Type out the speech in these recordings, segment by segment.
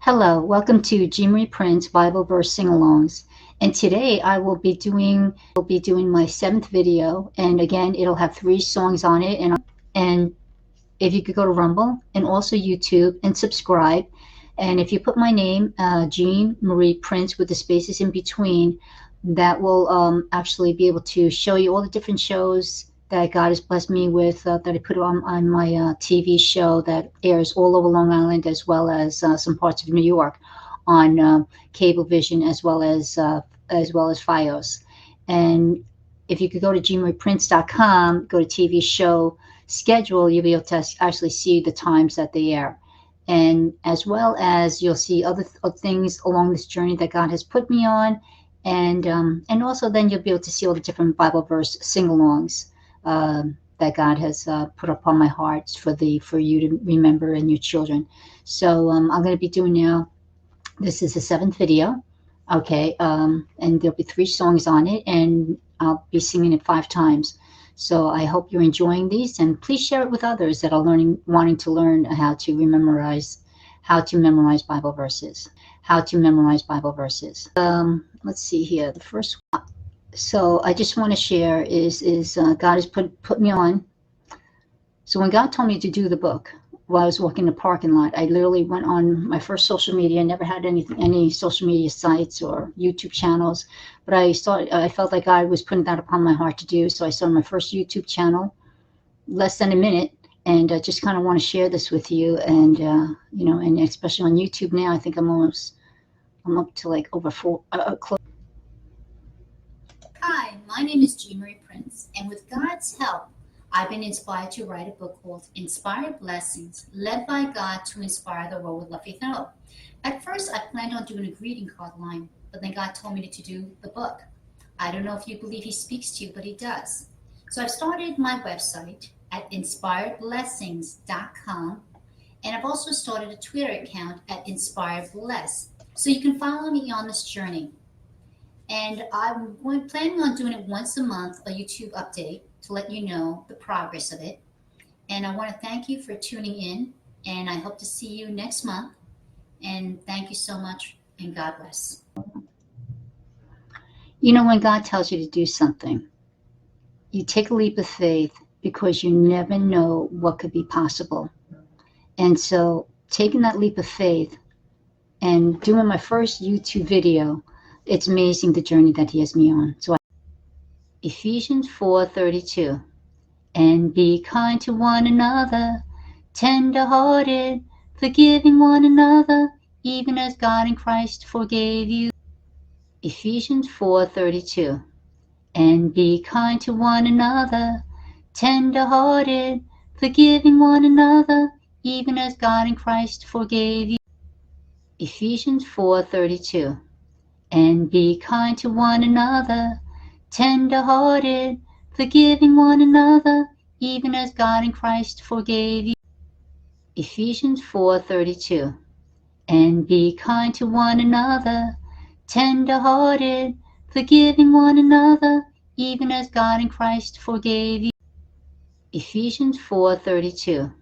Hello, welcome to Jean Marie Prince Bible Verse Sing-Alongs. And today I will be doing my 7th video, and again it'll have 3 songs on it. And if you could go to Rumble and also YouTube and subscribe, and if you put my name Jean Marie Prince with the spaces in between, that will actually be able to show you all the different shows that God has blessed me with, that I put on my TV show that airs all over Long Island, as well as some parts of New York on Cablevision, as well as Fios. And if you could go to jeanmarieprince.com, go to TV show schedule, you'll be able to actually see the times that they air. And as well as you'll see other things along this journey that God has put me on. And also then you'll be able to see all the different Bible verse sing-alongs that God has put upon my heart for you to remember and your children. So I'm going to be doing now, this is the 7th video, okay, and there'll be 3 songs on it, and I'll be singing it 5 times. So I hope you're enjoying these, and please share it with others that are wanting to learn how to memorize Bible verses. Let's see here. The first one. So I just want to share is God has put me on. So when God told me to do the book, while I was walking the parking lot, I literally went on my first social media. I never had any social media sites or YouTube channels, but I felt like God was putting that upon my heart to do. So I started my first YouTube channel, less than a minute, and I just kind of want to share this with you. And and especially on YouTube now, I think I'm up to like over 4 close. Hi, my name is Jean Marie Prince, and with God's help, I've been inspired to write a book called Inspired Blessings, led by God to inspire the world with love, faith, and hope. At first, I planned on doing a greeting card line, but then God told me to do the book. I don't know if you believe He speaks to you, but He does. So I've started my website at inspiredblessings.com, and I've also started a Twitter account at inspiredbless, so you can follow me on this journey. And I'm planning on doing it once a month, a YouTube update, to let you know the progress of it. And I want to thank you for tuning in, and I hope to see you next month. And thank you so much, and God bless. You know, when God tells you to do something, you take a leap of faith, because you never know what could be possible. And so taking that leap of faith and doing my first YouTube video, it's amazing the journey that He has me on. So Ephesians 4:32, and be kind to one another, tender-hearted, forgiving one another, even as God in Christ forgave you. Ephesians 4:32, and be kind to one another, tender-hearted, forgiving one another, even as God in Christ forgave you. Ephesians 4:32, and be kind to one another, tender-hearted, forgiving one another, even as God in Christ forgave you. Ephesians 4:32, and be kind to one another, tender-hearted, forgiving one another, even as God in Christ forgave you. Ephesians 4:32,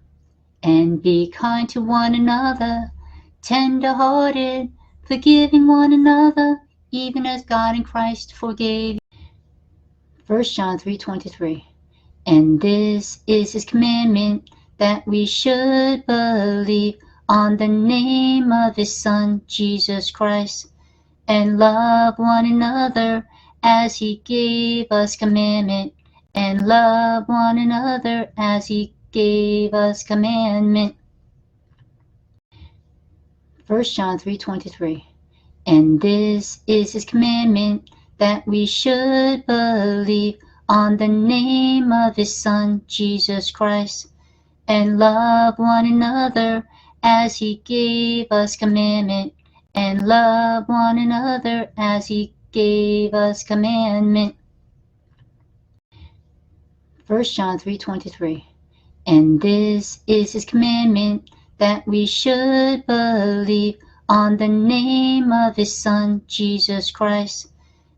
and be kind to one another, tender-hearted, forgiving one another, even as God in Christ forgave you. 1 John 3:23, and this is His commandment, that we should believe on the name of His Son, Jesus Christ, and love one another as He gave us commandment, and love one another as He gave us commandment. 1 John 3:23, and this is His commandment, that we should believe on the name of His Son, Jesus Christ, and love one another as He gave us commandment, and love one another as He gave us commandment. 1 John 3:23, and this is His commandment, that we should believe on the name of His Son, Jesus Christ,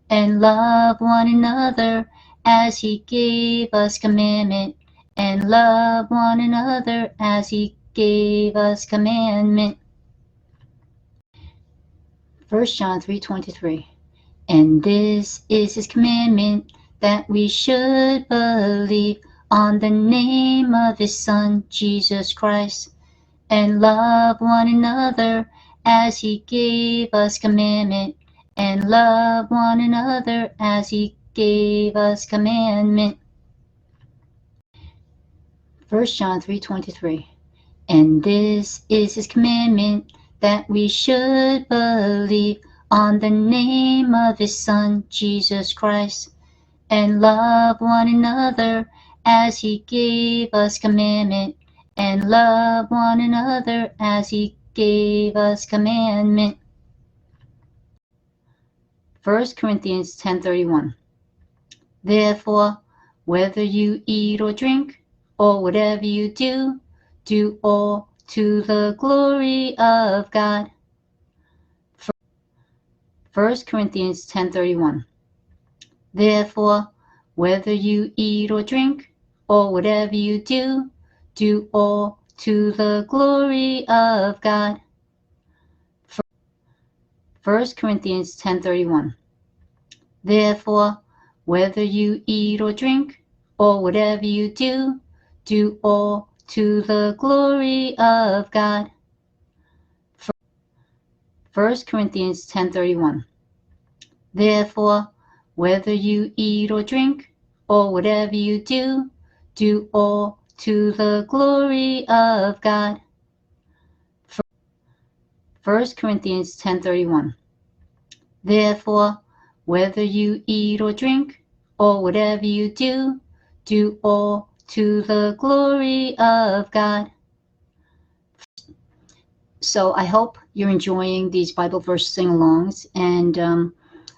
and love one another as He gave us commandment, and love one another as He gave us commandment. 1 John 3:23. And this is his commandment, that we should believe on the name of his Son, Jesus Christ, and love one another as he gave us commandment, and love one another as he gave us commandment. 1 John 3:23. And this is his commandment, that we should believe on the name of his Son, Jesus Christ, and love one another as he gave us commandment, and love one another as he gave us commandment. 1 Corinthians 10:31. Therefore, whether you eat or drink, or whatever you do, do all to the glory of God. 1 Corinthians 10:31. Therefore, whether you eat or drink, or whatever you do, do all to the glory of God. 1 Corinthians 10:31. Therefore, whether you eat or drink, or whatever you do, do all to the glory of God. 1 Corinthians 10:31. Therefore, whether you eat or drink, or whatever you do, do all to the glory of God. 1 Corinthians 10:31. Therefore, whether you eat or drink, or whatever you do, do all to the glory of God. So I hope you're enjoying these Bible verse sing-alongs, and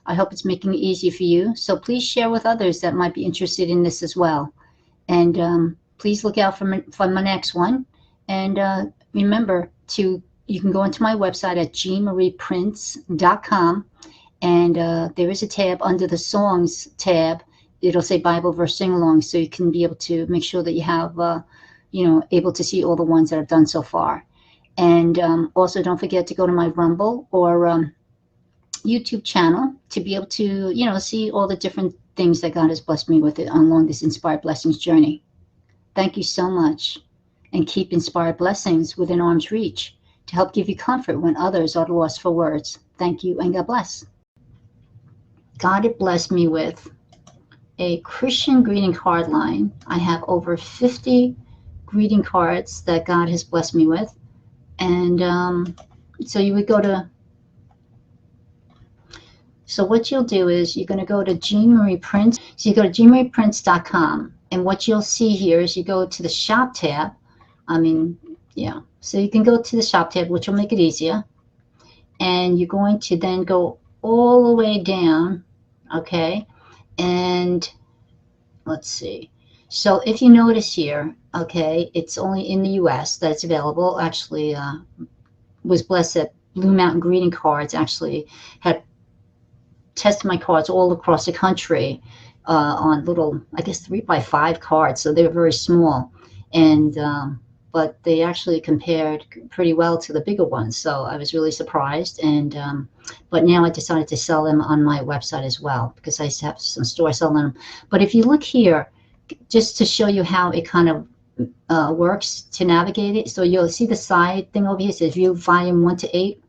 I hope it's making it easy for you. So please share with others that might be interested in this as well. And please look out for my next one. And remember you can go into my website at gmarieprince.com, and there is a tab under the songs tab. It'll say Bible verse sing-along, so you can be able to make sure that you have, able to see all the ones that I've done so far. And also don't forget to go to my Rumble or YouTube channel to be able to, see all the different things that God has blessed me with it along this Inspired Blessings journey. Thank you so much, and keep inspired blessings within arm's reach to help give you comfort when others are lost for words. Thank you, and God bless. God had blessed me with a Christian greeting card line. I have over 50 greeting cards that God has blessed me with. And so you would go to, so what you'll do is you're going to go to Jean Marie Prince. So you go to jeanmarieprince.com, and what you'll see here is you go to the shop tab. So you can go to the shop tab, which will make it easier. And you're going to then go all the way down, okay? And let's see. So if you notice here, okay, it's only in the U.S. that it's available. Actually, was blessed that Blue Mountain Greeting Cards actually had tested my cards all across the country on little, I guess, 3x5 cards. So they were very small, and but they actually compared pretty well to the bigger ones. So I was really surprised. And but now I decided to sell them on my website as well, because I used to have some stores selling them. But if you look here, just to show you how it kind of works to navigate it. So you'll see the side thing over here says view volume 1 to 8.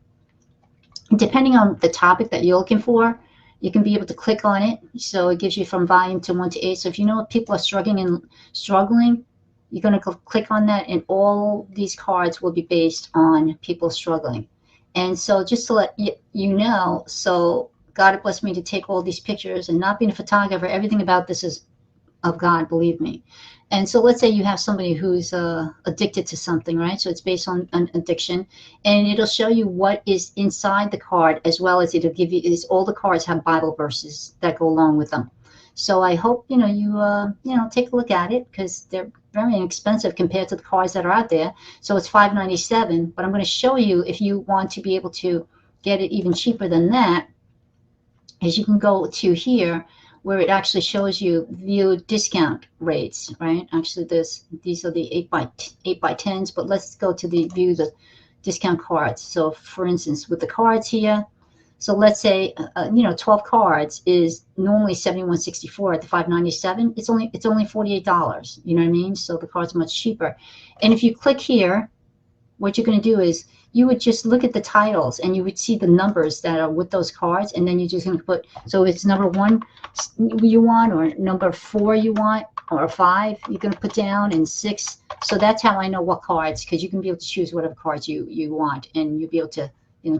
Depending on the topic that you're looking for, you can be able to click on it. So it gives you from volume to 1 to 8. So if you know people are struggling, you're going to click on that, and all these cards will be based on people struggling. And so just to let you know, so God had blessed me to take all these pictures, and not being a photographer, everything about this is of God, believe me. And so let's say you have somebody who's addicted to something, right? So it's based on addiction, and it'll show you what is inside the card, as well as it'll give you all the cards have Bible verses that go along with them. So I hope you take a look at it, because they're very inexpensive compared to the cards that are out there. So it's $5.97, but I'm going to show you, if you want to be able to get it even cheaper than that, is you can go to here, where it actually shows you view discount rates, right? Actually, these are the 8x10s, but let's go to the view the discount cards. So for instance, with the cards here, So let's say 12 cards is normally 71.64 at the 597. It's only $48. You know what I mean? So the cards are much cheaper. And if you click here, what you're going to do is you would just look at the titles and you would see the numbers that are with those cards, and then you're just going to put, so it's number 1 you want, or number 4 you want, or 5 you're going to put down, and 6. So that's how I know what cards, because you can be able to choose whatever cards you want, and you'll be able to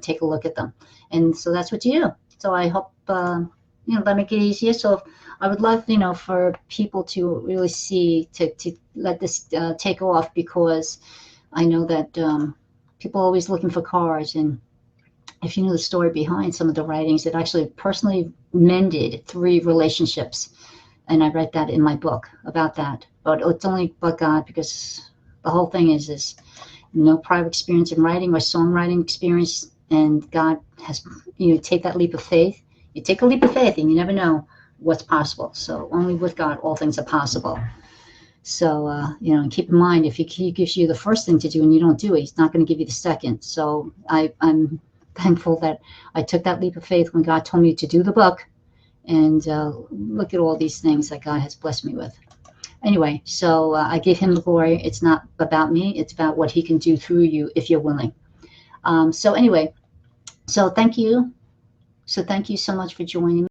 take a look at them. And so that's what you do. So I hope that make it easier. So I would love for people to really see, to let this take off, because I know that people are always looking for cards, and if you know the story behind some of the writings, it actually personally mended 3 relationships, and I write that in my book about that. But it's only but God, because the whole thing is no prior experience in writing or songwriting experience, and God has take that leap of faith. You take a leap of faith, and you never know what's possible. So only with God all things are possible. So, and keep in mind, if he gives you the first thing to do and you don't do it, he's not going to give you the second. So I'm thankful that I took that leap of faith when God told me to do the book, and look at all these things that God has blessed me with. Anyway, so I give him the glory. It's not about me. It's about what he can do through you if you're willing. So anyway, so thank you. So thank you so much for joining me.